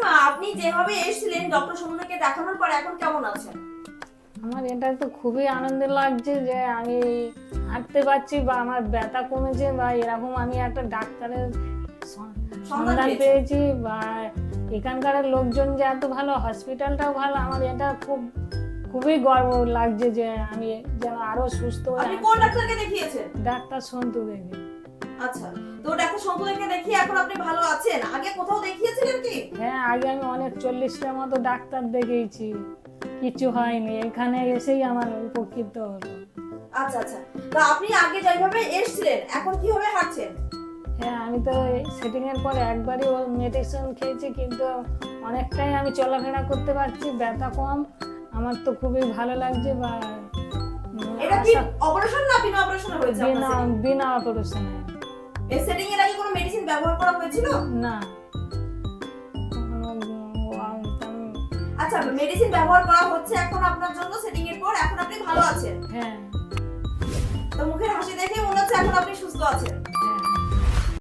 কাকিমা, আপনি যেভাবে এসেছিলেন ডক্টর সোমনাকে দেখানোর পর এখন কেমন আছেন? আমার এটা তো খুবই আনন্দ লাগছে যে আমি হাঁটতে পারছি বা আমার ব্যথা কমেছে বা এরকম আমি একটা ডাক্তারের সন্ধান পেয়েছি বা এখানকার লোকজন যে এত ভালো, হসপিটালটাও ভালো, আমার এটা খুবই গর্ব লাগছে যে আমি যেন আরো সুস্থ হয়ে। আপনি কোন ডাক্তারকে দেখিয়েছেন? ডাক্তার সন্তু দেবী। আচ্ছা, তো ডাক্তার সন্তুকে দেখিয়ে এখন আপনি ভালো আছেন? আগে কোথাও দেখিয়েছিলেন কি? হ্যাঁ, আগে আমি অনেক 40টার মতো ডাক্তার দেখিয়েছি, কিছু হয়নি, এখানে এসেই আমার উপকৃত হলো। আচ্ছা আচ্ছা, তো আপনি আগে যেভাবে এসেছিলেন এখন কিভাবে হাঁটছেন? হ্যাঁ, আমি তো সেটিং এর পরে একবারই ও মেডিসিন খেয়েছি, কিন্তু অনেকটাই আমি চলাফেরা করতে পারছি, ব্যথা কম, আমার তো খুবই ভালো লাগছে। বা এটা কি অপারেশন না বিনা অপারেশনে হয়েছে বিনা আপনার? বিনা অপারেশনে। এই সেটিং এর আগে কোনো মেডিসিন ব্যবহার করা হয়েছিল? না। আচ্ছা, মেডিসিন ব্যবহার করা হচ্ছে এখন আপনার জন্য সেটিং এর পর, এখন আপনি ভালো আছেন। হ্যাঁ। তো মুখের হাসি দেখে মনে হচ্ছে এখন আপনি সুস্থ আছেন।